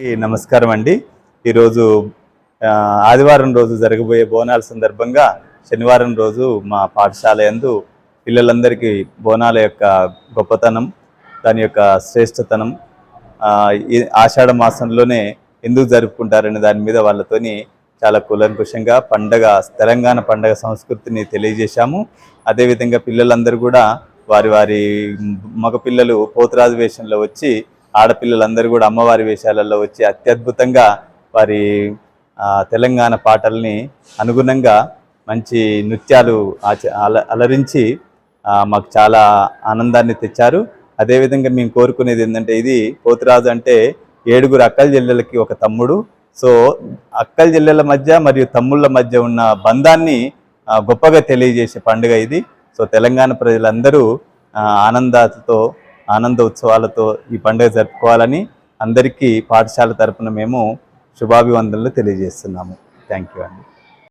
నమస్కారం అండి. ఈరోజు ఆదివారం రోజు జరగబోయే బోనాల సందర్భంగా శనివారం రోజు మా పాఠశాల యందు పిల్లలందరికీ బోనాల యొక్క గొప్పతనం, దాని యొక్క శ్రేష్టతనం, ఈ ఆషాఢ మాసంలోనే ఎందుకు జరుపుకుంటారనే దాని మీద వాళ్ళతోని చాలా కూలంకుషంగా తెలంగాణ పండగ సంస్కృతిని తెలియజేశాము. అదేవిధంగా పిల్లలందరూ కూడా వారి మగపిల్లలు పోతురాజు వేషంలో వచ్చి, ఆడపిల్లలందరూ కూడా అమ్మవారి వేషాలలో వచ్చి అత్యద్భుతంగా వారి తెలంగాణ పాటల్ని అనుగుణంగా మంచి నృత్యాలు అలరించి మాకు చాలా ఆనందాన్ని తెచ్చారు. అదేవిధంగా మేము కోరుకునేది ఏంటంటే, ఇది పోతురాజు అంటే 7 అక్కల చెల్లెలకి ఒక తమ్ముడు. సో అక్కల చెల్లెల మధ్య మరియు తమ్ముళ్ళ మధ్య ఉన్న బంధాన్ని గొప్పగా తెలియజేసే పండుగ ఇది. సో తెలంగాణ ప్రజలందరూ ఆనంద ఉత్సవాలతో ఈ పండుగ జరుపుకోవాలని అందరికీ పాఠశాల తరపున మేము శుభాభివందనలు తెలియజేస్తున్నాము. థ్యాంక్ యూ అండి.